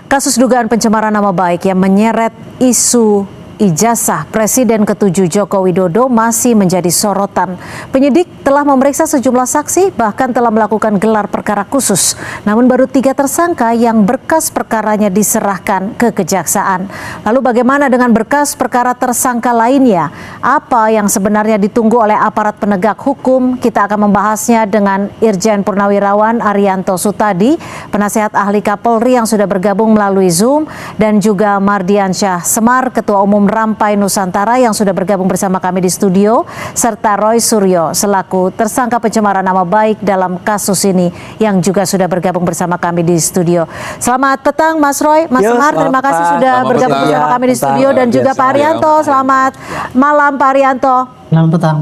Kasus dugaan pencemaran nama baik yang menyeret isu ijazah Presiden ke-7 Joko Widodo masih menjadi sorotan. Penyidik telah memeriksa sejumlah saksi, bahkan telah melakukan gelar perkara khusus. Namun baru 3 tersangka yang berkas perkaranya diserahkan ke kejaksaan. Lalu bagaimana dengan berkas perkara tersangka lainnya? Apa yang sebenarnya ditunggu oleh aparat penegak hukum? Kita akan membahasnya dengan Irjen Purnawirawan Arianto Sutadi, penasehat ahli Kapolri yang sudah bergabung melalui Zoom, dan juga Mardiansyah Semar, Ketua Umum Rampai Nusantara yang sudah bergabung bersama kami di studio, serta Roy Suryo selaku tersangka pencemaran nama baik dalam kasus ini yang juga sudah bergabung bersama kami di studio. Selamat petang Mas Roy, Mas Semar, terima kasih sudah bergabung bersama kami di studio, dan juga Pak Arianto. Selamat malam Pak Arianto. Selamat petang.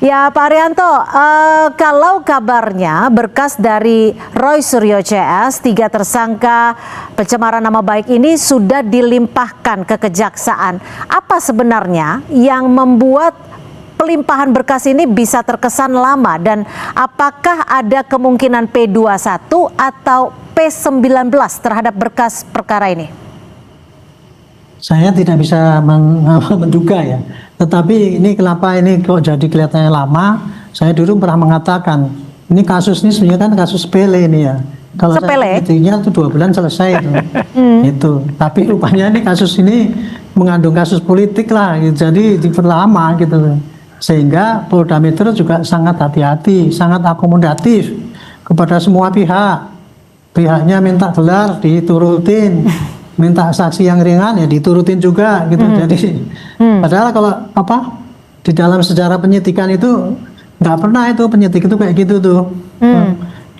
Ya Pak Arianto, kalau kabarnya berkas dari Roy Suryo CS, 3 tersangka pencemaran nama baik ini sudah dilimpahkan ke kejaksaan. Apa sebenarnya yang membuat pelimpahan berkas ini bisa terkesan lama, dan apakah ada kemungkinan P21 atau P19 terhadap berkas perkara ini? Saya tidak bisa menduga ya, tetapi ini kenapa ini kok jadi kelihatannya lama. Saya dulu pernah mengatakan ini kasus ini sebenarnya kan kasus sepele ini ya. Kalau saya itu 2 bulan selesai itu. Itu. Tapi rupanya ini kasus ini mengandung kasus politik lah, gitu. Jadi diperlama gitu. Sehingga Polda Metro juga sangat hati-hati, sangat akomodatif kepada semua pihak. Pihaknya minta gelar diturutin. Minta saksi yang ringan ya diturutin juga gitu. Jadi padahal kalau di dalam sejarah penyidikan itu nggak pernah itu penyidik itu kayak gitu tuh.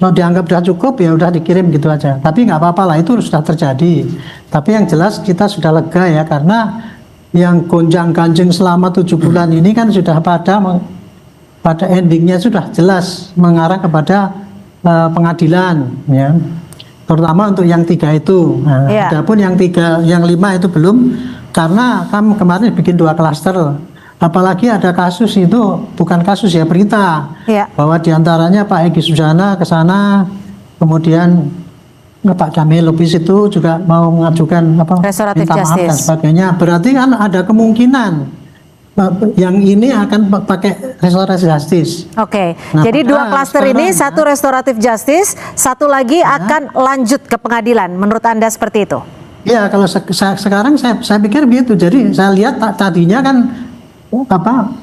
Kalau dianggap sudah cukup ya udah dikirim gitu aja. Tapi nggak apa-apa lah, itu sudah terjadi. Tapi yang jelas kita sudah lega ya, karena yang gonjang-ganjing selama 7 bulan ini kan sudah pada endingnya sudah jelas mengarah kepada pengadilan ya. Terutama untuk yang 3 itu. Nah, adapun yang 5 itu belum, karena kami kemarin bikin 2 klaster. Apalagi ada kasus itu bukan kasus ya, berita bahwa diantaranya Pak Egy Sujana ke sana, kemudian Pak Jamil Lubis itu juga mau mengajukan minta maaf dan sebagainya. Berarti kan ada kemungkinan yang ini akan pakai restoratif justice. Oke, nah, jadi 2 klaster ini, 1 restoratif justice, 1 lagi akan lanjut ke pengadilan. Menurut Anda seperti itu? Ya, kalau sekarang saya pikir begitu. Jadi saya lihat tadinya kan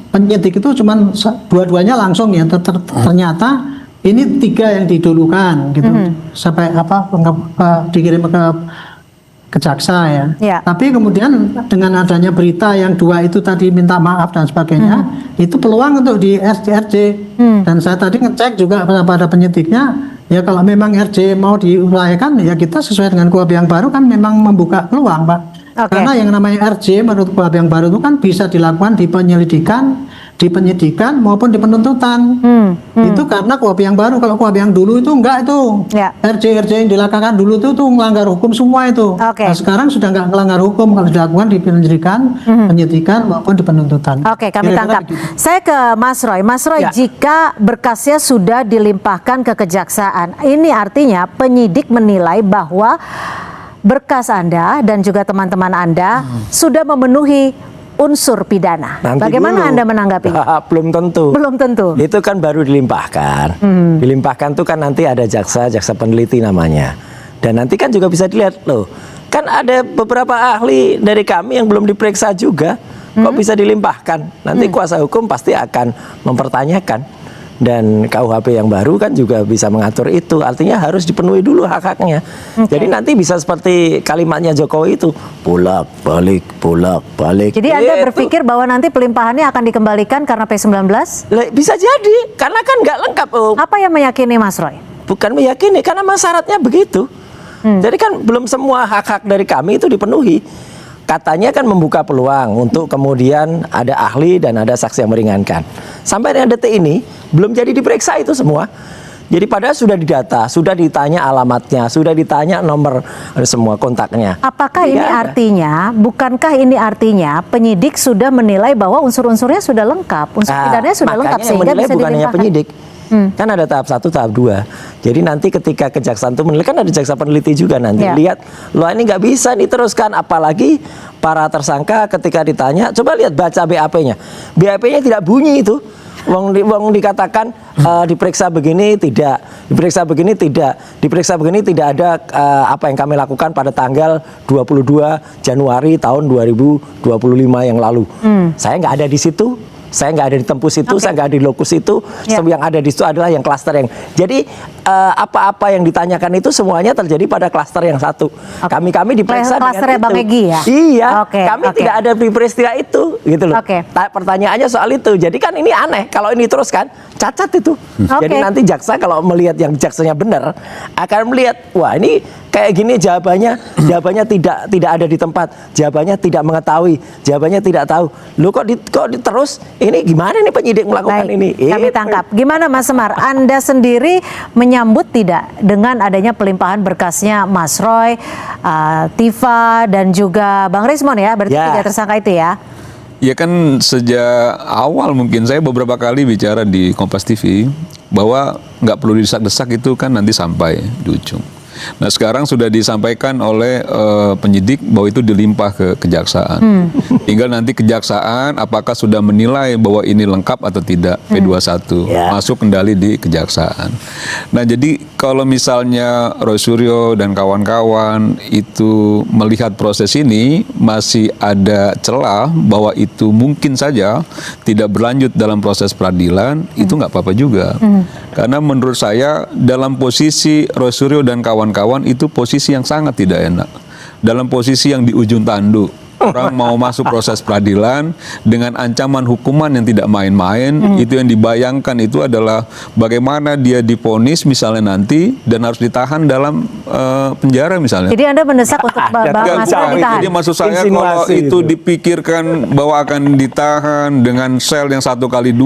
penyidik itu cuman dua-duanya langsung ya. Ternyata ini 3 yang didulukan gitu. Sampai dikirim ke jaksa ya. Tapi kemudian dengan adanya berita yang 2 itu tadi minta maaf dan sebagainya, itu peluang untuk di RJ. Dan saya tadi ngecek juga pada penyidiknya, ya kalau memang RJ mau diupayakan ya kita sesuai dengan KUHP yang baru kan memang membuka peluang, Pak. Karena yang namanya RJ menurut KUHP yang baru itu kan bisa dilakukan di penyelidikan, di penyidikan maupun di penuntutan. Itu karena KUHP yang baru. Kalau KUHP yang dulu itu enggak itu. RJ yang dilakukan dulu itu melanggar hukum semua itu. Nah, sekarang sudah enggak melanggar hukum kalau dilakukan di penyelidikan, penyidikan maupun di penuntutan. Oke, kami tangkap. Saya ke Mas Roy. Mas Roy, jika berkasnya sudah dilimpahkan ke kejaksaan, ini artinya penyidik menilai bahwa berkas Anda dan juga teman-teman Anda sudah memenuhi unsur pidana. Nanti bagaimana dulu. Anda menanggapinya? Belum tentu. Belum tentu. Itu kan baru dilimpahkan. Dilimpahkan tuh kan nanti ada jaksa peneliti namanya. Dan nanti kan juga bisa dilihat loh. Kan ada beberapa ahli dari kami yang belum diperiksa juga. Kok bisa dilimpahkan? Nanti kuasa hukum pasti akan mempertanyakan. Dan KUHP yang baru kan juga bisa mengatur itu. Artinya harus dipenuhi dulu hak-haknya. Jadi nanti bisa seperti kalimatnya Jokowi itu, bolak balik. Jadi Anda berpikir bahwa nanti pelimpahannya akan dikembalikan karena P19? Bisa jadi, karena kan nggak lengkap. Apa yang meyakini Mas Roy? Bukan meyakini, karena syaratnya begitu. Jadi kan belum semua hak-hak dari kami itu dipenuhi. Katanya kan membuka peluang untuk kemudian ada ahli dan ada saksi yang meringankan. Sampai dengan detik ini belum jadi diperiksa itu semua. Jadi padahal sudah didata, sudah ditanya alamatnya, sudah ditanya nomor semua kontaknya. Apakah ini artinya, bukankah ini artinya penyidik sudah menilai bahwa unsur-unsurnya sudah lengkap, unsur pidananya sudah lengkap sehingga bisa dilimpahkan? Bukan hanya penyidik, Kan ada tahap 1, tahap 2. Jadi nanti ketika kejaksaan itu menilai, kan ada jaksa peneliti juga nanti lihat, loh ini nggak bisa diteruskan, apalagi para tersangka ketika ditanya, coba lihat baca BAP-nya. BAP-nya tidak bunyi itu. Wong dikatakan diperiksa begini tidak, diperiksa begini tidak, diperiksa begini tidak ada apa yang kami lakukan pada tanggal 22 Januari tahun 2025 yang lalu. Saya nggak ada di situ. Saya nggak ada di tempus itu, saya nggak ada di lokus itu. Yang ada di situ adalah yang klaster yang. Jadi apa-apa yang ditanyakan itu semuanya terjadi pada klaster yang satu. Kami diperiksa klasternya dengan Bang itu. Egy ya. Iya. Kami tidak ada di peristiwa itu, gitu loh. Pertanyaannya soal itu. Jadi kan ini aneh. Kalau ini terus kan cacat itu. Jadi nanti jaksa kalau melihat yang jaksanya benar akan melihat, wah ini kayak gini jawabannya tidak ada di tempat, jawabannya tidak mengetahui, jawabannya tidak tahu. Lu kok terus ini gimana nih penyidik melakukan ini? Kami tangkap. Gimana Mas Semar? Anda sendiri menyambut tidak dengan adanya pelimpahan berkasnya Mas Roy, Tifa dan juga Bang Rismon ya? Berarti 3 tersangka itu ya? Ya kan sejak awal mungkin saya beberapa kali bicara di Kompas TV bahwa nggak perlu didesak-desak itu kan nanti sampai di ujung. Nah sekarang sudah disampaikan oleh penyidik bahwa itu dilimpah ke kejaksaan. Tinggal nanti kejaksaan apakah sudah menilai bahwa ini lengkap atau tidak P21 masuk kendali di kejaksaan. Nah jadi kalau misalnya Roy Suryo dan kawan-kawan itu melihat proses ini masih ada celah bahwa itu mungkin saja tidak berlanjut dalam proses peradilan, itu nggak apa-apa juga. Karena menurut saya dalam posisi Roy Suryo dan kawan-kawan itu posisi yang sangat tidak enak. Dalam posisi yang di ujung tanduk. Orang mau masuk proses peradilan dengan ancaman hukuman yang tidak main-main, itu yang dibayangkan itu adalah bagaimana dia divonis misalnya nanti dan harus ditahan dalam penjara misalnya. Jadi Anda mendesak untuk Mas Roy ditahan? Jadi maksud saya kalau itu dipikirkan bahwa akan ditahan dengan sel yang 1x2,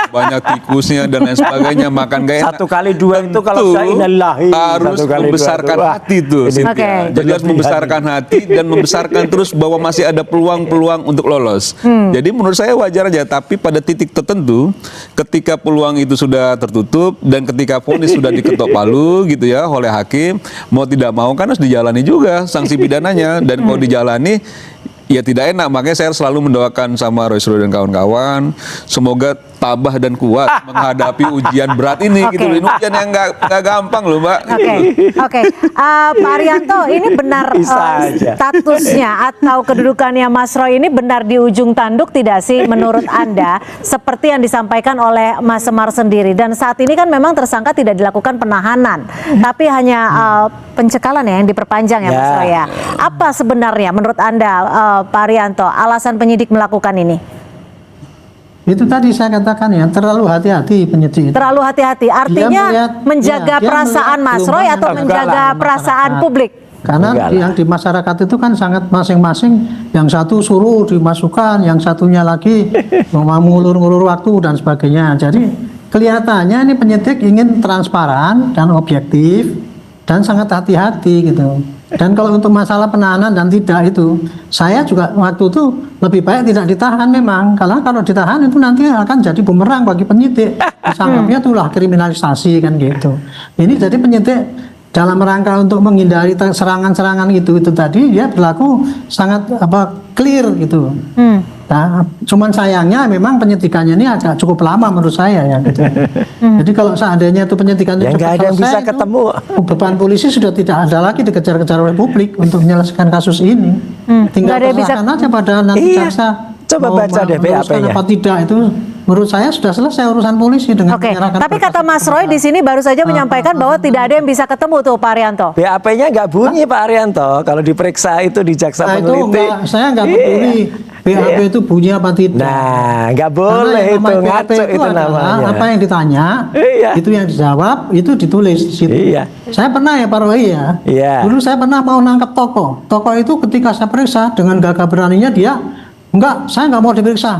banyak tikusnya dan lain sebagainya, makan gak enak. 1x2 itu kalau saya innalillahi. Harus membesarkan hati tuh. Jadi harus membesarkan hati dan membesarkan terus bahwa masih ada peluang-peluang untuk lolos. Jadi menurut saya wajar aja, tapi pada titik tertentu ketika peluang itu sudah tertutup dan ketika vonis sudah diketok palu gitu ya oleh hakim, mau tidak mau kan harus dijalani juga sanksi pidananya, dan kalau dijalani ya tidak enak. Makanya saya selalu mendoakan sama Roy Suryo dan kawan-kawan semoga tabah dan kuat menghadapi ujian berat ini gitu loh. Ini ujian yang nggak gampang loh, Mbak. Oke. Pak Arianto, ini benar statusnya atau kedudukannya Mas Roy ini benar di ujung tanduk tidak sih menurut Anda, seperti yang disampaikan oleh Mas Semar sendiri? Dan saat ini kan memang tersangka tidak dilakukan penahanan, tapi hanya pencekalan ya yang diperpanjang ya Mas Roy ya. Apa sebenarnya menurut Anda Pak Arianto alasan penyidik melakukan ini? Itu tadi saya katakan ya, terlalu hati-hati penyidik. Terlalu hati-hati, artinya menjaga perasaan Mas Roy atau menjaga perasaan publik? Karena yang di masyarakat itu kan sangat masing-masing, yang satu suruh dimasukkan, yang satunya lagi mau ngulur-ngulur waktu dan sebagainya. Jadi kelihatannya ini penyidik ingin transparan dan objektif dan sangat hati-hati gitu. Dan kalau untuk masalah penahanan dan tidak itu, saya juga waktu itu lebih baik tidak ditahan memang, karena kalau ditahan itu nanti akan jadi bumerang bagi penyidik. Disanggapnya itulah kriminalisasi kan gitu. Ini jadi penyidik dalam rangka untuk menghindari serangan-serangan itu tadi dia berlaku sangat clear gitu. Nah, cuman sayangnya memang penyidikannya ini agak cukup lama menurut saya ya gitu. Jadi kalau seandainya itu penyidikan itu nggak ada yang bisa ketemu, beban polisi sudah tidak ada lagi dikejar-kejar oleh publik untuk menyelesaikan kasus ini. Tinggal serahkan aja pada nanti jaksa. Coba baca deh BAP-nya. Apa tidak itu menurut saya sudah selesai urusan polisi dengan menyerahkan. Tapi kata Mas Roy di sini baru saja menyampaikan bahwa tidak ada yang bisa ketemu tuh Pak Arianto. BAP-nya nggak bunyi Pak Arianto kalau diperiksa itu di jaksa peneliti. Saya nggak peduli BAP itu bunyi apa tidak. Nah, nggak boleh itu ngaco itu namanya. Apa yang ditanya, itu yang dijawab, itu ditulis di situ. Saya pernah ya Pak Roy ya. Dulu saya pernah mau nangkep tokoh. Tokoh itu ketika saya periksa dengan gagah beraninya dia, enggak, saya nggak mau diperiksa.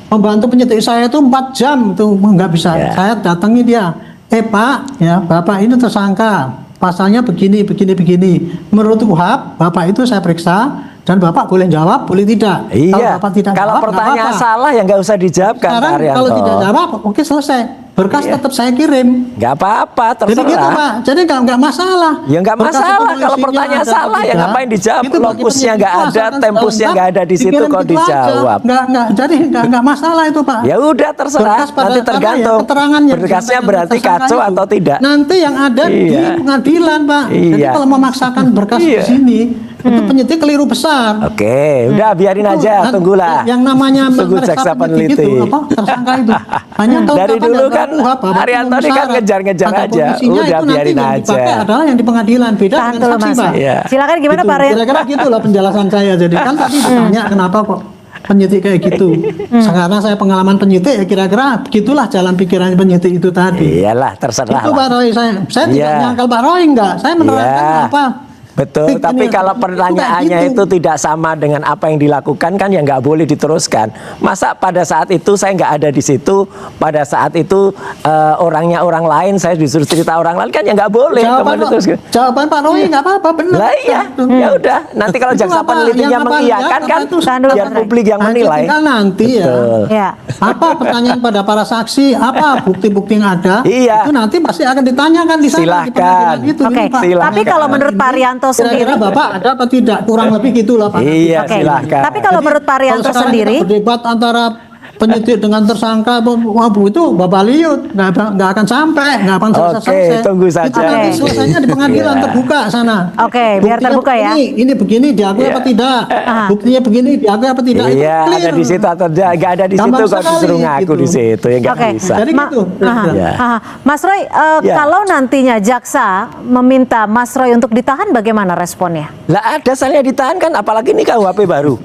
Membantu penyidik saya itu 4 jam itu nggak bisa. Saya datangi dia, Pak, ya Bapak ini tersangka, pasalnya begini. Menurut KUHP, Bapak itu saya periksa dan Bapak boleh jawab, boleh tidak. Iya. Kalau Bapak tidak kalau jawab, pertanyaan salah ya nggak usah dijawab kan. Sekarang kalau tidak jawab, oke selesai. berkas Iya. tetap saya kirim. Nggak apa-apa, Jadi gitu terserah. Pak, jadi nggak masalah. Ya nggak Berkas itu masalah, mau kalau isinya pertanyaan ada atau salah ya tidak, ngapain dijawab? itu bagi Lokusnya penyidik nggak ada, asalkan tempusnya sudah nggak ada di situ dikirim kok gitu aja. dijawab. Jadi nggak masalah itu Pak. Ya udah terserah, Berkas pada- nanti karena tergantung. ya, keterangan yang Berkasnya disampaikan berarti tersangka kacau itu, atau tidak. Nanti yang ada di Iya. pengadilan Pak. Jadi Iya. kalau memaksakan berkas Iya. di sini, itu penyidik keliru besar. Oke, udah biarin Itu, aja, kan, tunggulah. Yang namanya Tunggu mereka jaksa penyidik peneliti. itu, tersangka itu. Hanya tahu Dari kapan dulu dan kan berapa, bahwa Haryanto ini kan syarat. ngejar-ngejar Ada aja. polisinya, Udah, itu nanti biarin yang aja. dipakai adalah yang di pengadilan. Beda Tahan dengan dulu, saksi Mas. Pak. Iya. Silakan gimana Gitu. Pak Rian? Kira-kira gitulah penjelasan saya. Jadi kan tadi ditanya kenapa kok penyidik kayak gitu. Karena saya pengalaman penyidik ya kira-kira begitulah jalan pikiran penyidik itu tadi. Iyalah, terserah Itu lah. Pak Roy, saya tidak Iya. nyangkal Pak Roy enggak. Saya menerangkan Iya. apa. Betul, Ini tapi itu kalau kayak pertanyaannya gitu. itu tidak sama dengan apa yang dilakukan kan ya nggak boleh diteruskan. Masa pada saat itu saya nggak ada di situ, pada saat itu orangnya orang lain, saya disuruh cerita orang lain kan ya nggak boleh. Jawaban, kemudian terus- jawaban Pak Roy nggak apa-apa benar. Lah iya, ya udah. Nanti kalau Itu jaksa apa, penelitinya yang apa, mengiyakan ya, kan apa itu Tahan dulu, biar Mas Roy. publik yang menilai. Tinggal nanti Betul. Ya. Apa pertanyaan pada para saksi, apa bukti-bukti yang ada, Iya. itu nanti pasti akan ditanyakan di sana di Silahkan. pengadilan itu. Oke, Ini, Pak. Silahkan. tapi kalau menurut Pak Rianto sendiri, Kira-kira Bapak ada apa tidak? Kurang lebih gitulah Pak. Iya, Oke. silahkan. Tapi kalau menurut Pak Rianto Kalau sekarang sendiri, kita berdebat antara penyidik dengan tersangka, wah Bu, itu babaliut, nggak akan sampai, nggak akan selesai. Oke, tunggu saja. Itu nanti Oke. selesainya di pengadilan Iya. terbuka sana. Oke, biar Buktinya terbuka ya. Ini begini diakui Iya. apa tidak? Ah. Buktinya begini diakui apa tidak? Itu Iya, clear. ada di situ atau nggak ada di Gampang situ kalau sekali, disuruh ngaku gitu. di situ ya nggak Oke. bisa. Jadi gitu. Iya. Mas Roy, Ya. kalau nantinya jaksa meminta Mas Roy untuk ditahan, bagaimana responnya? Lah ada salahnya ditahan kan, apalagi ini KUHP baru.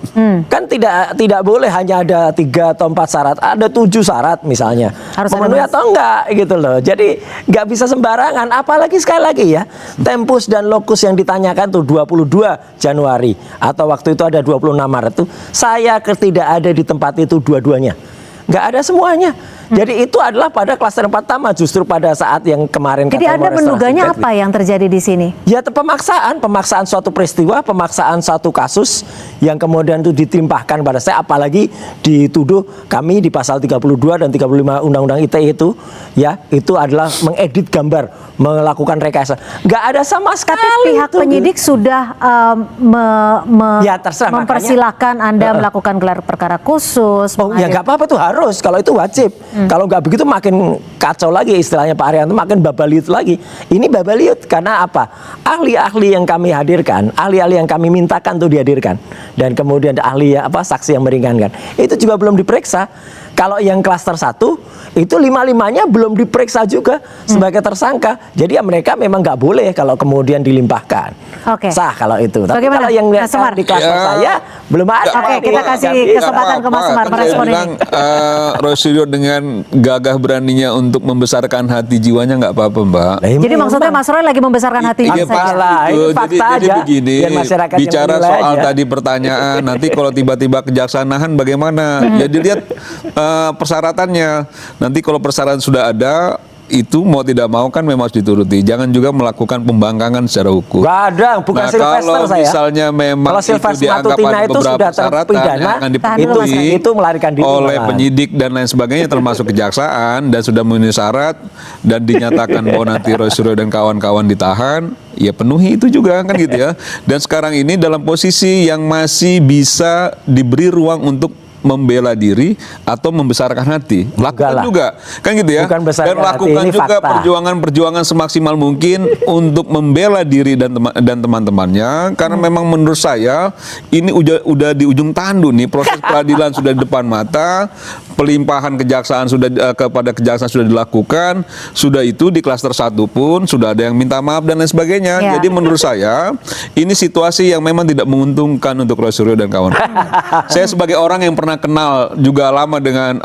Kan tidak boleh hanya ada 3 atau 4 syarat, ada 7 syarat misalnya. Harus ada memenuhi Mas. atau enggak gitu loh. Jadi nggak bisa sembarangan. Apalagi sekali lagi ya, tempus dan lokus yang ditanyakan tuh 22 Januari atau waktu itu ada 26 Maret tuh, saya tidak ada di tempat itu dua-duanya. Nggak ada semuanya. Jadi itu adalah pada klaster pertama, justru pada saat yang kemarin Jadi kata Anda mau menduganya restorasi apa yang terjadi di sini? ya pemaksaan suatu peristiwa, pemaksaan suatu kasus yang kemudian itu ditimpahkan pada saya, apalagi dituduh kami di pasal 32 dan 35 Undang-Undang ITE itu, ya itu adalah mengedit gambar, melakukan rekayasa. Nggak ada sama sekali. Tapi pihak itu. penyidik sudah Ya, terserah, mempersilahkan Anda melakukan gelar perkara khusus. Oh ya nggak apa-apa tuh harus, kalau itu wajib. Kalau nggak begitu makin kacau lagi istilahnya Pak Haryanto, makin babaliut lagi. Ini babaliut karena apa? Ahli-ahli yang kami hadirkan, ahli-ahli yang kami mintakan tuh dihadirkan, dan kemudian ahli yang saksi yang meringankan itu juga belum diperiksa. Kalau yang klaster 1 itu 5-5-nya belum diperiksa juga sebagai tersangka. Jadi ya mereka memang nggak boleh kalau kemudian dilimpahkan. Oke. Sah kalau itu. Tapi Bagaimana, kalau yang Mas Semar? di klaster Ya. saya belum ada. Oke, kita kasih kesempatan ke Mas Semar merespon ini. Rosilio dengan gagah beraninya untuk membesarkan hati jiwanya nggak apa-apa Mbak. Jadi maksudnya Mas Roy lagi membesarkan hatinya Iya saja. Pak, Lah, ini itu. fakta jadi aja. begini, Biar masyarakat yang bicara menilai soal aja. tadi pertanyaan, nanti kalau tiba-tiba kejaksaan bagaimana? Jadi lihat persyaratannya. Nanti kalau persyaratan sudah ada, itu mau tidak mau kan memang harus dituruti. Jangan juga melakukan pembangkangan secara hukum. Gak ada, bukan Nah, Sylvester kalau saya. misalnya memang Kalau itu Sylvester dianggap Matutina ada itu beberapa sudah persyaratan terpidana, yang akan tahan dulu, Mas. dipenuhi Itu melarikan diri oleh malahan. penyidik dan lain sebagainya termasuk kejaksaan dan sudah memenuhi syarat dan dinyatakan bahwa nanti Rosilio dan kawan-kawan ditahan, ya penuhi itu juga kan gitu ya. Dan sekarang ini dalam posisi yang masih bisa diberi ruang untuk membela diri atau membesarkan hati, lakukan lah. juga kan gitu ya. Bukan besarkan Dan lakukan hati, ini juga fakta. perjuangan semaksimal mungkin untuk membela diri dan teman-temannya, karena memang menurut saya ini udah di ujung tanduk nih, proses peradilan sudah di depan mata, pelimpahan kejaksaan kepada kejaksaan sudah dilakukan, sudah itu di klaster 1 pun sudah ada yang minta maaf dan lain sebagainya. Ya. Jadi menurut saya ini situasi yang memang tidak menguntungkan untuk Rosilio dan kawan-kawan. Saya sebagai orang yang pernah kenal juga lama dengan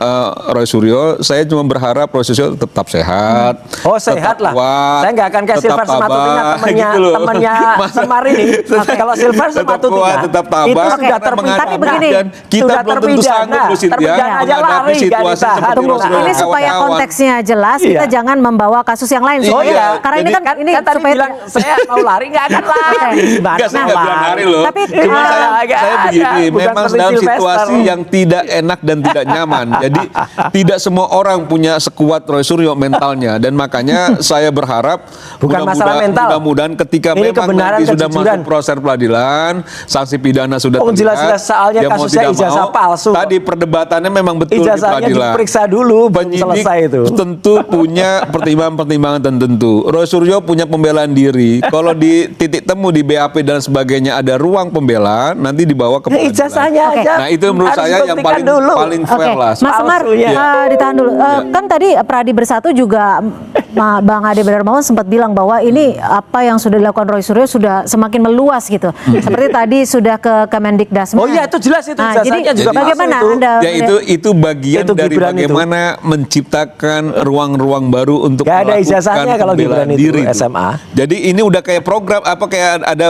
Roy Suryo, saya cuma berharap Rosilio tetap sehat. Oh sehat tetap lah. kuat, Saya nggak akan kayak tetap Sylvester Matutina tabah, temannya gitu loh. temannya Masa- Semar ini. Kalau Sylvester tetap Matutina kuat, tetap tabah, itu sudah karena terpidana. Tapi begini, dan kita Sudah belum tentu sanggup loh Cynthia terpidana aja menghadapi lari, nggak situasi ditahan. seperti Tunggu, Rosilio ini dan supaya kawan-kawan. konteksnya jelas, Iya. kita jangan membawa kasus yang lain. Oh supaya- iya, karena ini jadi kan ini tadi supaya bilang saya mau lari nggak akan lari. Enggak, saya nggak bilang lari loh. Tapi, Cuma eh, saya nggak ada. begini, Bukan memang seperti dalam Sylvester. situasi yang tidak enak dan tidak nyaman. Jadi tidak semua orang punya sekuat Roy Suryo mentalnya, dan makanya saya berharap Bukan masalah mental. mudah-mudahan ketika Ini memang kebenaran, nanti sudah kejujuran. masuk proses peradilan, sanksi pidana sudah Oh, terlihat, jelas-jelas soalnya dia mau kasusnya tidak ijazah mau, palsu. Tadi perdebatannya memang betul di Ijazahnya pengadilan. diperiksa dulu, belum Penyidik selesai itu. tentu punya pertimbangan-pertimbangan tertentu. Roy Suryo punya pembelaan diri. Kalau di titik temu di BAP dan sebagainya ada ruang pembelaan, nanti dibawa ke pengadilan. Ijazahnya Oke. aja. Nah, itu menurut harus saya yang dibuktikan paling fair Oke, lah. Mas Semar, Palsunya. ditahan dulu. Kan tadi Pradi Bersatu juga Bang Ade Darmawan sempat bilang bahwa ini apa yang sudah dilakukan Roy Suryo sudah semakin meluas gitu. Seperti tadi sudah ke Kemendikbudrismen. Oh iya, itu jelas itu ijazahnya jadi juga bagaimana palsu itu. Anda Ya itu bagian Itu dari Gibran itu. bagaimana menciptakan ruang-ruang baru untuk Gak ada melakukan ijazahnya kalau pembelaan Gibran itu, diri SMA. Jadi ini udah kayak program apa kayak ada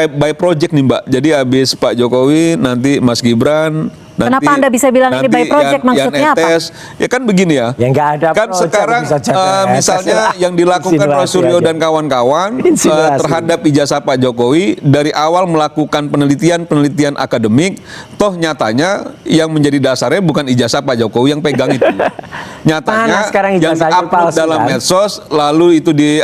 by project nih Mbak. Jadi habis Pak Jokowi nanti Mas Gibran. Kenapa Anda bisa bilang ini by project? Maksudnya apa? Ya kan begini ya. Ya nggak ada Kan project, sekarang bisa jadi misalnya terserah. yang dilakukan Roy Insinuasi Suryo aja. dan kawan-kawan Insinuasi. terhadap ijazah Pak Jokowi dari awal melakukan penelitian akademik, toh nyatanya yang menjadi dasarnya bukan ijazah Pak Jokowi yang pegang itu. Nyatanya Mana sekarang yang ijazahnya diupload palsu, dalam kan? medsos, lalu itu di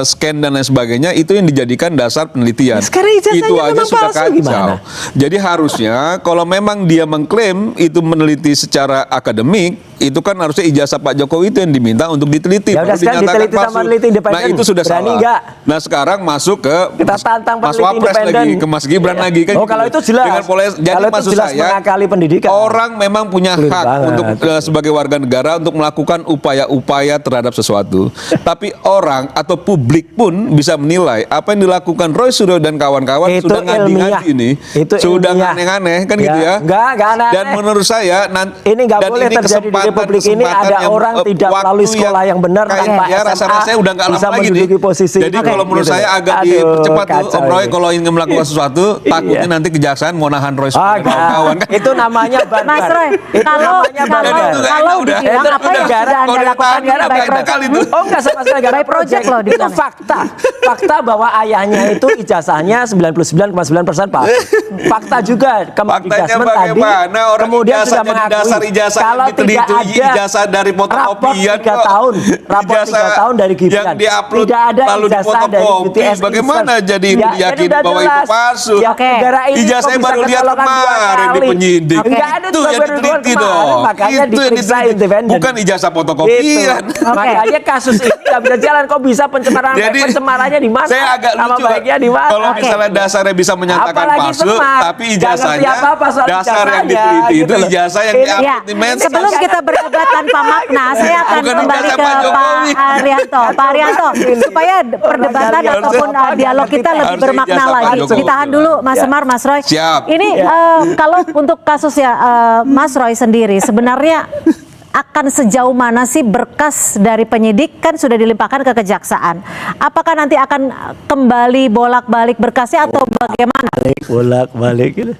scan dan lain sebagainya, itu yang dijadikan dasar penelitian. Sekarang ijazahnya Itu aja memang sudah palsu, kacau. gimana? Jadi harusnya kalau memang dia mengklaim itu meneliti secara akademik, itu kan harusnya ijazah Pak Jokowi itu yang diminta untuk diteliti. Ya udah, baru sekarang dinyatakan diteliti sama palsu. peneliti independen. Nah itu sudah Berani salah. nggak? Nah sekarang masuk ke Kita tantang Mas peneliti Wapres independen. lagi, ke Mas Gibran lagi kan. Oh, gitu. kalau itu jelas. Dengan jadi Kalau itu maksud jelas saya mengakali pendidikan. orang memang punya Clear hak banget. untuk sebagai warga negara untuk melakukan upaya-upaya terhadap sesuatu. Tapi orang atau publik pun bisa menilai apa yang dilakukan Roy Suryo dan kawan-kawan Itu sudah ilmiah. ngadi-ngadi ini, Itu sudah ilmiah. aneh-aneh kan Ya, gitu ya. enggak aneh-aneh. Dan menurut saya Ini nggak dan boleh terjadi di Republik ini, ada yang, orang tidak waktu melalui sekolah yang benar kayak tanpa ya SMA rasa-rasanya udah nggak bisa lama lagi menduduki nih. posisi. Jadi Oke, kalau menurut gitu. saya agak Aduh, dipercepat tuh kacau Om Roy ini. kalau ingin melakukan sesuatu, takutnya nanti kejaksaan mau nahan Roy Suryo dan Enggak. kawan-kawan kan. Itu namanya bandar. Mas Roy, Itu kalau namanya bandar. kalau udah. dibilang Itu apa yang negara, sudah Anda kalau lakukan ditanya by banyak project? kali tuh. Oh enggak sama sekali By project loh itu dibilangnya. fakta. Fakta bahwa ayahnya itu ijazahnya 99,9% Pak. Fakta juga Faktanya Kemendikbudrismen tadi. bagaimana orang Kemudian sudah ijazahnya di dasar mengakui ijazah yang kalau diteliti tidak itu ada ijazah dari raport fotokopian 3 kok. tahun, raport 3 Ijazah tahun dari Gibran. yang diupload Tidak ada lalu ijazah dari difotokopi. UTS Bagaimana Research. jadi Ya, yakin udah bahwa itu jelas. palsu? Ya, Oke. negara ini Ijazahnya kok bisa baru lihat kecolongan 2 kemarin di kali. penyidik. Enggak ada Itu yang diteliti dong. Makanya Itu yang diperiksa diteliti. independen. Bukan ijazah fotokopian. Gitu. Makanya kasus ini nggak bisa jalan. Kok bisa pencemarannya di mana? Saya agak Nama lucu baiknya di mana? kalau Oke. misalnya dasarnya bisa menyatakan Apalagi palsu, Semar. tapi Nggak ijazahnya ngerti apa-apa soal dasar yang ijazahnya, diteliti gitu itu loh. ijazah yang Ini- diupload Ya, di medsos. sebelum kita berdebat tanpa makna, saya akan Bukan kembali ijazah ke Pak Jokowi. Pak Haryanto. Pak Haryanto, supaya perdebatan Harusnya- ataupun dialog kita lebih harusnya bermakna ijazah Pak lagi. Jokowi. Ditahan dulu, Mas Ya. Semar, Mas Roy. Siap. Ini kalau untuk kasus ya Mas Roy sendiri, sebenarnya akan sejauh mana sih berkas dari penyidik kan sudah dilimpahkan ke kejaksaan? Apakah nanti akan kembali bolak-balik berkasnya atau bagaimana? Bolak-balik gitu.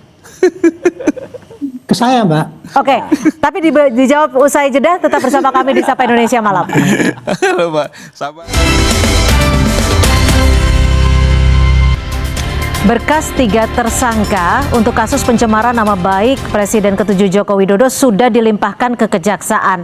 Ke saya, Mbak. Oke, tapi dijawab usai jeda. Tetap bersama kami di Sapa Indonesia Malam. Halo, Pak. Sabar. Berkas 3 tersangka untuk kasus pencemaran nama baik Presiden ke-7 Joko Widodo sudah dilimpahkan ke kejaksaan.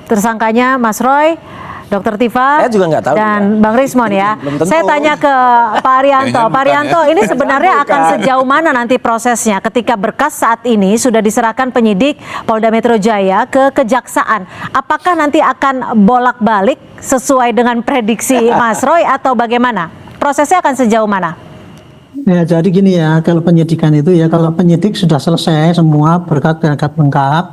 Tersangkanya Mas Roy, Dr. Tifa, Saya juga nggak tahu dan juga. Bang Rismon ya. Belum tentu. Saya tanya ke Pak Haryanto. Kayaknya Pak Haryanto, bukan ya. ini sebenarnya akan Bukan. sejauh mana nanti prosesnya ketika berkas saat ini sudah diserahkan penyidik Polda Metro Jaya ke kejaksaan? Apakah nanti akan bolak-balik sesuai dengan prediksi Mas Roy atau bagaimana? Prosesnya akan sejauh mana? Ya, jadi gini ya, kalau penyidikan itu ya, kalau penyidik sudah selesai semua berkas-berkas lengkap,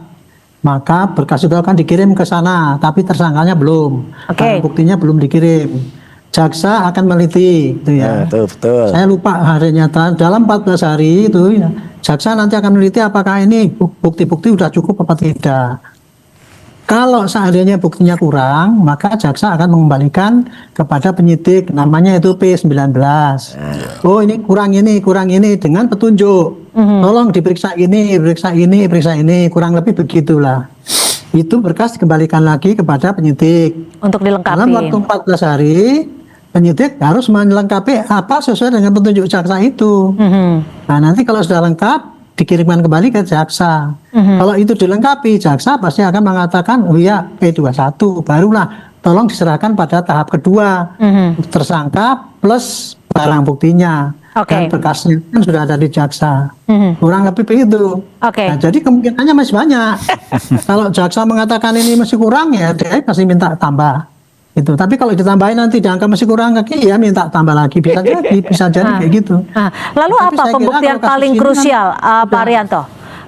maka berkas itu akan dikirim ke sana, tapi tersangkanya belum. Oke. Karena buktinya belum dikirim. Jaksa akan meneliti, itu ya. Betul. Saya lupa harinya, dalam 14 hari itu ya, jaksa nanti akan meneliti apakah ini bukti-bukti sudah cukup apa tidak. Kalau seandainya buktinya kurang, maka jaksa akan mengembalikan kepada penyidik, namanya itu P19. Oh ini kurang ini dengan petunjuk. Tolong diperiksa ini, periksa ini, kurang lebih begitulah. Itu berkas dikembalikan lagi kepada penyidik. Untuk dilengkapi. Dalam waktu 14 hari, penyidik harus melengkapi apa sesuai dengan petunjuk jaksa itu. Nah nanti kalau sudah lengkap, dikirimkan kembali ke jaksa. Kalau itu dilengkapi, jaksa pasti akan mengatakan, oh iya P21, barulah tolong diserahkan pada tahap kedua, tersangka plus barang buktinya. Oke. Dan berkasnya kan sudah ada di jaksa. Kurang lebih begitu. Oke. Nah, jadi kemungkinannya masih banyak. Kalau jaksa mengatakan ini masih kurang, ya dia pasti minta tambah. Itu. Tapi kalau ditambahin nanti dianggap masih kurang lagi, ya minta tambah lagi. Bisa jadi kayak gitu. Lalu Tapi apa saya kira pembuktian kalau kasus paling ini kan krusial, Pak Arianto?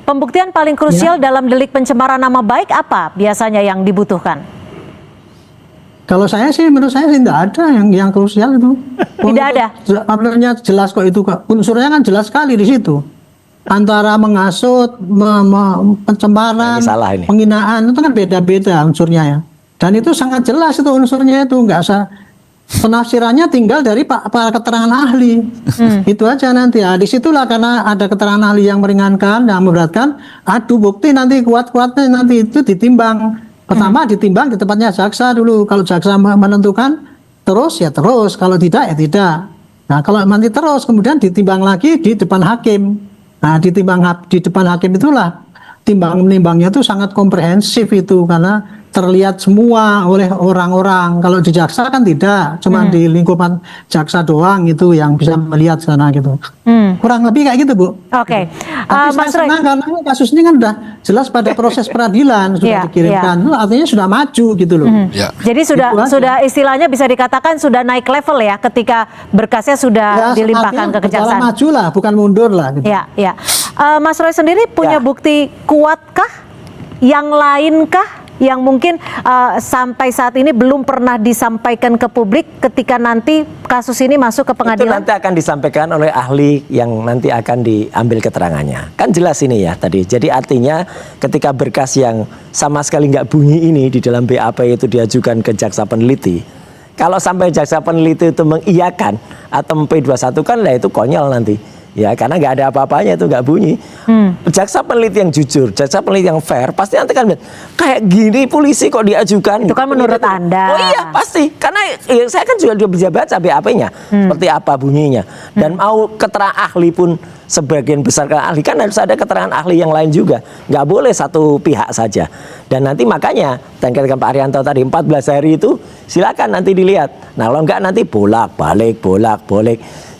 Pembuktian paling krusial dalam delik pencemaran nama baik apa biasanya yang dibutuhkan? Kalau saya sih, menurut saya sih tidak ada yang krusial itu. Tidak ada? Sebenarnya jelas kok itu. Unsurnya kan jelas sekali di situ. Antara menghasut, pencemaran, Ini salah ini. penghinaan, itu kan beda-beda unsurnya ya. Dan itu sangat jelas itu unsurnya itu. Nggak usah, penafsirannya tinggal dari para keterangan ahli. Itu aja nanti. Ya, disitulah karena ada keterangan ahli yang meringankan, yang memberatkan, adu bukti nanti kuat-kuatnya nanti itu ditimbang. Pertama ditimbang di tempatnya jaksa dulu. Kalau jaksa menentukan terus ya terus, kalau tidak ya tidak. Nah kalau nanti terus kemudian ditimbang lagi di depan hakim. Nah ditimbang di depan hakim itulah timbang-menimbangnya itu sangat komprehensif itu karena terlihat semua oleh orang-orang. Kalau di jaksa kan tidak, cuma di lingkupan jaksa doang itu yang bisa melihat sana gitu. Kurang lebih kayak gitu, Bu. Oke. Tapi Mas saya Roy. senang karena kasus ini kan udah jelas pada proses peradilan sudah Iya, dikirimkan. Itu artinya sudah maju gitu loh. Ya. Jadi Itu aja. sudah istilahnya bisa dikatakan sudah naik level ya ketika berkasnya sudah dilimpahkan ke artinya kejaksaan. berjalan maju lah, bukan mundur lah. Gitu. Ya, ya. Mas Roy sendiri punya Ya. bukti kuatkah? Yang lainkah? Yang mungkin sampai saat ini belum pernah disampaikan ke publik ketika nanti kasus ini masuk ke Itu pengadilan? nanti akan disampaikan oleh ahli yang nanti akan diambil keterangannya. Kan jelas ini ya tadi. Jadi artinya ketika berkas yang sama sekali nggak bunyi ini di dalam BAP itu diajukan ke jaksa peneliti. Kalau sampai jaksa peneliti itu mengiyakan atau P21 kan lah itu konyol nanti. Ya karena nggak ada apa-apanya itu nggak bunyi. Jaksa peneliti yang jujur, jaksa peneliti yang fair pasti nanti kan bilang, kayak gini polisi kok diajukan. Itu kan menurut Anda. Oh iya pasti karena ya, saya kan juga bisa baca BAP-nya seperti apa bunyinya dan mau keterangan ahli pun sebagian besar keterangan ahli kan harus ada keterangan ahli yang lain juga, nggak boleh satu pihak saja. Dan nanti makanya dan katakan Pak Arianto tadi 14 hari itu silakan nanti dilihat. Nah kalau nggak nanti bolak balik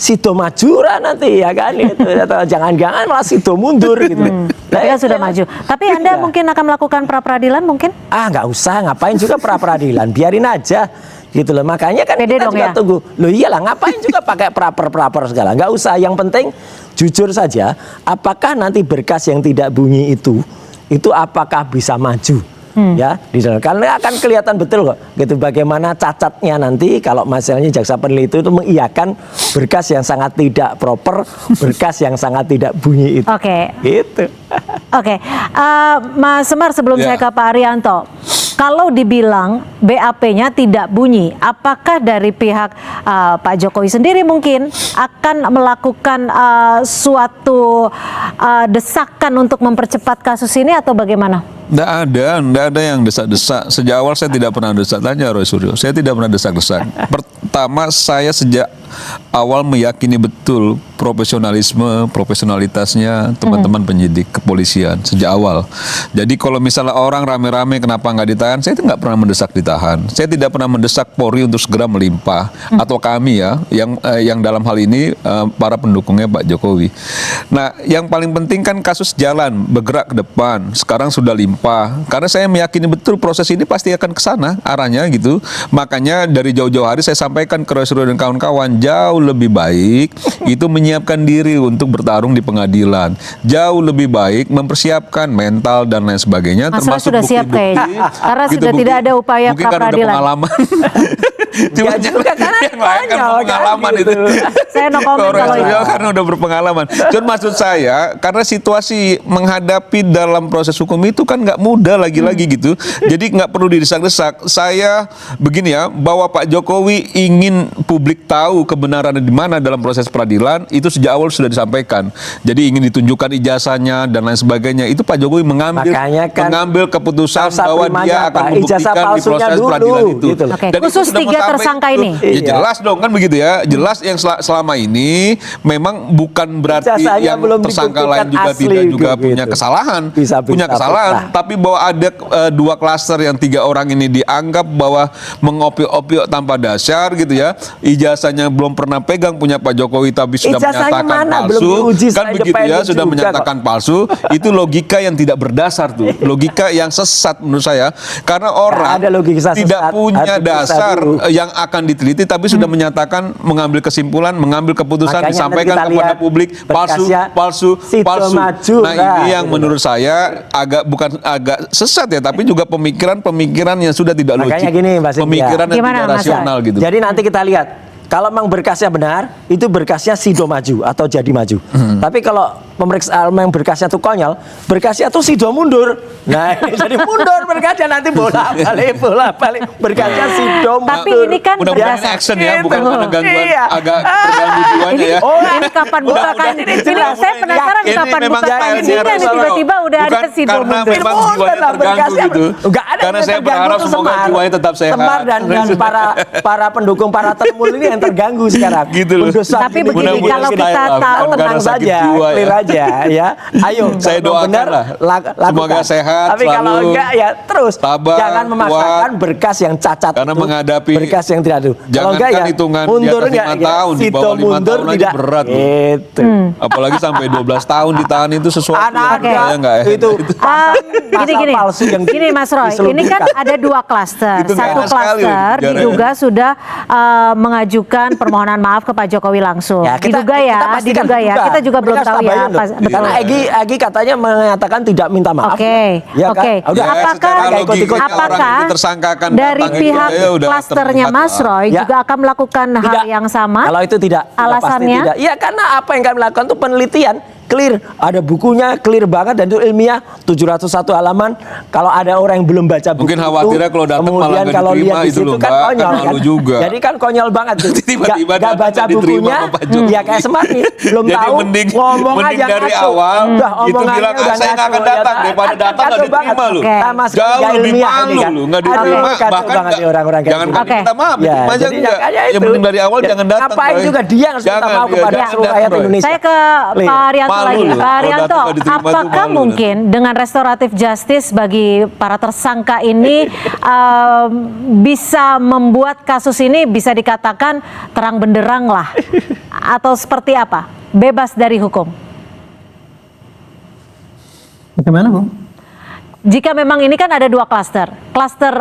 sido majura nanti ya kan itu atau jangan-jangan malah sido mundur gitu. Tapi kan sudah maju. Tapi Anda mungkin akan melakukan pra peradilan mungkin? Nggak usah, ngapain juga pra peradilan, biarin aja gitu loh. Makanya kan Pede kita dong juga ya? tunggu. Loh iyalah, ngapain juga pakai praper segala, nggak usah. Yang penting jujur saja, apakah nanti berkas yang tidak bunyi itu apakah bisa maju? Ya, di dalam karena akan kelihatan betul kok gitu bagaimana cacatnya nanti kalau misalnya jaksa peneliti itu mengiyakan berkas yang sangat tidak proper, berkas yang sangat tidak bunyi itu. Oke. Gitu. Oke, Mas Semar sebelum Ya. saya ke Pak Arianto, kalau dibilang BAP-nya tidak bunyi, apakah dari pihak Pak Jokowi sendiri mungkin akan melakukan suatu desakan untuk mempercepat kasus ini atau bagaimana? Nggak ada yang desak-desak. Sejak awal saya tidak pernah desak, tanya Roy Suryo. Saya tidak pernah desak-desak. Pertama, saya sejak awal meyakini betul profesionalitasnya teman-teman penyidik kepolisian sejak awal. Jadi kalau misalnya orang rame-rame kenapa nggak ditahan, saya itu nggak pernah mendesak ditahan. Saya tidak pernah mendesak Polri untuk segera melimpah atau kami ya yang dalam hal ini para pendukungnya Pak Jokowi. Nah, yang paling penting kan kasus jalan bergerak ke depan. Sekarang sudah limpah. Karena saya meyakini betul proses ini pasti akan ke sana arahnya gitu. Makanya dari jauh-jauh hari saya sampaikan ke Roy Suryo dan kawan-kawan, jauh lebih baik itu menyiapkan diri untuk bertarung di pengadilan. Jauh lebih baik mempersiapkan mental dan lain sebagainya. Mas Roy termasuk sudah siap kayaknya. Karena sudah tidak ada upaya mungkin karena udah pra-peradilan. pengalaman. Cuma juga karena yang lain kan konyol, pengalaman kan, itu. gitu. Saya no comment Roy kalau Suryo itu. karena udah berpengalaman. Cuman maksud saya karena situasi menghadapi dalam proses hukum itu kan nggak mudah lagi-lagi gitu. Jadi nggak perlu didesak-desak. Saya begini ya, bahwa Pak Jokowi ingin publik tahu kebenaran di mana dalam proses peradilan itu sejak awal sudah disampaikan. Jadi ingin ditunjukkan ijazahnya dan lain sebagainya. Itu Pak Jokowi mengambil keputusan salah satu bahwa primanya dia apa? akan Ijazah membuktikan di palsunya proses dulu, peradilan itu. gitu loh. Oke, Dan itu khusus sudah 3 sampai tersangka itu. ini? Ya jelas dong kan begitu ya. Jelas yang selama ini memang bukan berarti Ijazahnya yang belum tersangka dibuktikan lain juga asli tidak juga gitu. punya kesalahan. Punya kesalahan. Nah. Tapi bahwa ada 2 klaster yang 3 orang ini dianggap bahwa mengopiok-opiok tanpa dasar gitu ya. Ijazahnya belum pernah pegang punya Pak Jokowi tapi sudah Ijazahnya menyatakan mana? palsu. Belum diuji Kan secara begitu ya, independen sudah juga menyatakan palsu. Itu logika yang tidak berdasar tuh. Logika yang sesat menurut saya. Karena orang ada logika tidak sesat, punya harus diperiksa dasar dulu. yang akan diteliti tapi sudah menyatakan mengambil kesimpulan, mengambil keputusan, Makanya disampaikan nanti kita kepada lihat publik palsu, berkasnya palsu, Sito palsu. Maju, Nah, ini yang gitu. menurut saya bukan agak sesat ya, tapi juga pemikiran yang sudah tidak logik. Makanya gini, Mbak Cynthia. Pemikiran yang Gimana, tidak Mas rasional gitu. Jadi nanti kita lihat. Kalau memang berkasnya benar, itu berkasnya Sido maju atau jadi maju. Tapi kalau pemeriksaan memang berkasnya itu konyol, berkasnya itu Sido mundur. Nah, ini jadi mundur berkasnya nanti bolak-balik berkasnya Sido mundur. Tapi ini kan Mudah-mudahan ini berdasar- action ya, bukan Gitu. karena gangguan Iya. agak terganggu jiwanya ya. Ini kapan bukakan? Ini saya penasaran Ini kapan memang bukakan stylenya ini nih Rosario. tiba-tiba udah ada Bukan Sido karena mundur. memang Mundur jiwanya lah terganggu berkasnya. gitu. Enggak ada Karena yang saya terganggu berharap tuh semoga Semar. jiwanya tetap sehat. Semar dan para pendukung para temul ini yang terganggu sekarang. Gitu loh. Mendesak Tapi ini, begini, mudah-mudahan kalau kita kita tahu tenang karena sakit saja, jiwa ya. clear aja ya. Ayo, Saya kalau doakan benar, lah. lakukan. Semoga sehat Tapi kalau selalu. enggak ya terus Sabar, jangan memaksakan kuat. berkas yang cacat Karena itu, menghadapi berkas yang tidak itu. Kalau jangankan enggak ya hitungan di mundur atas enggak 5 ya, tahun, di Sito bawah 5 mundur tahun aja tidak. berat loh. Itu. Apalagi sampai 12 tahun ditahan itu sesuatu yang Anak saya nggak enak. itu Gini palsu yang gini Mas Roy, ini kan ada 2 klaster. Itu nggak Satu enak sekali loh klaster bicaranya. diduga sudah mengajukan permohonan maaf ke Pak Jokowi langsung. Ya, diduga ya, pastikan diduga ya. Kita juga belum Mereka tahu ya. tabayun loh. Betul. Karena Egy katanya mengatakan tidak minta maaf. Oke, Ya kan? oke. Udah, Ya, Apakah secara logika orang apakah itu tersangkakan dari datang itu pihak ya udah klasternya terlihat Mas lah. Roy Ya. juga akan melakukan hal Tidak. yang sama? Kalau itu tidak, sudah pasti Alasannya? tidak. Iya, karena apa yang kami lakukan itu penelitian clear, ada bukunya clear banget dan itu ilmiah 701 halaman. Kalau ada orang yang belum baca buku Mungkin khawatirnya kalau datang malah kemudian nggak kalau diterima lihat di itu situ loh, kan Mbak. konyol Kan kan. malu juga. Jadi kan konyol banget tuh. Tiba-tiba Nggak datang baca dan diterima bukunya, sama Pak Jokowi. ya kayak Semar nih, belum Jadi tahu mending ngomong aja dari ngaco. awal Udah itu omongannya bilang udah saya nggak akan ngaco, datang ya daripada kan? datang nggak Kacau diterima banget. loh. Oke. Sama sekali Jauh nggak lebih ilmiah ini malu kan. loh, nggak Aduh, diterima. kacau Bahkan banget nih orang-orang kayak jangan gitu. Oke. minta maaf, Ya, diterima aja jadi enggak. makanya Ya itu. mending dari awal Ya, jangan datang. ngapain Roy. juga dia harus minta Jangan, maaf iya, kepada jangan seluruh datang, rakyat Roy. Indonesia. Saya ke Clear. Pak Arianto Malu lagi. loh. Pak Kalau Arianto, datang nggak diterima tuh apakah malu mungkin dengan restoratif justice bagi para tersangka ini bisa membuat kasus ini bisa dikatakan terang benderang lah? Atau seperti apa? Bebas dari hukum? Bagaimana, Bu? Jika memang ini kan ada 2 klaster. Klaster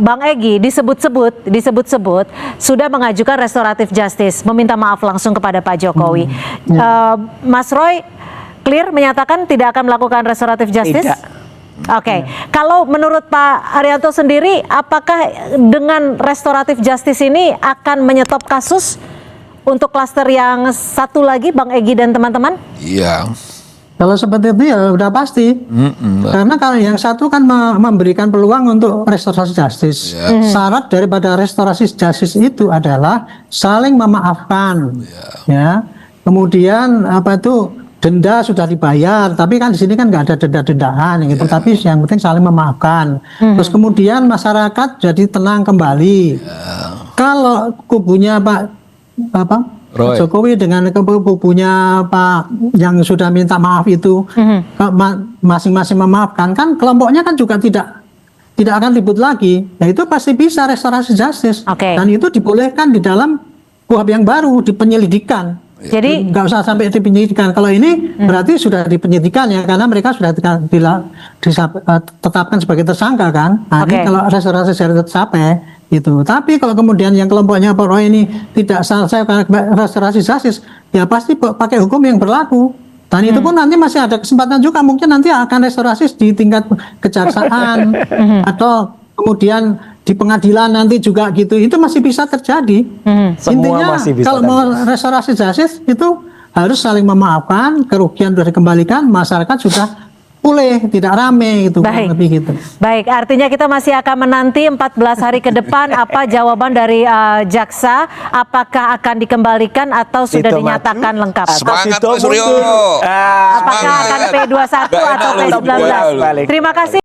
Bang Egy disebut-sebut sudah mengajukan restoratif justice, meminta maaf langsung kepada Pak Jokowi. Mas Roy clear menyatakan tidak akan melakukan restoratif justice? Tidak. Oke. Kalau menurut Pak Arianto sendiri, apakah dengan restoratif justice ini akan menyetop kasus untuk klaster yang satu lagi, Bang Egy dan teman-teman? Iya. Kalau seperti itu ya udah pasti. Karena kalau yang satu kan memberikan peluang untuk restorasi justice. Syarat daripada restorasi justice itu adalah saling memaafkan. Ya. Kemudian apa itu denda sudah dibayar, tapi kan di sini kan nggak ada denda-dendaan gitu. Tapi yang penting saling memaafkan. Terus kemudian masyarakat jadi tenang kembali. Kalau kubunya Pak Roy. Jokowi dengan kubunya Pak yang sudah minta maaf itu masing-masing memaafkan, kan kelompoknya kan juga tidak akan ribut lagi. Ya itu pasti bisa restorasi justice. Oke. Dan itu dibolehkan di dalam KUHP yang baru di penyelidikan. Jadi Nggak usah sampai di penyidikan. Kalau ini berarti sudah di penyidikan ya, karena mereka sudah ditetapkan sebagai tersangka kan. Nah, Oke. ini kalau restorasi justice tercapai itu. Tapi kalau kemudian yang kelompoknya Pak Roy ini tidak selesai karena restorasi justice, ya pasti pakai hukum yang berlaku. Dan itu pun nanti masih ada kesempatan juga, mungkin nanti akan restorasi di tingkat kejaksaan atau kemudian di pengadilan nanti juga gitu. Itu masih bisa terjadi. Semua Intinya masih bisa kalau mau restorasi justice itu harus saling memaafkan, kerugian sudah dikembalikan, masyarakat sudah pulih, tidak rame gitu, kurang lebih gitu. Baik, artinya kita masih akan menanti 14 hari ke depan apa jawaban dari jaksa, apakah akan dikembalikan atau sudah Sito dinyatakan maju. lengkap. Semangat Sito Pak Suryo. mundur. Apakah akan P21 Nggak atau enak loh, P19? balik. Terima kasih.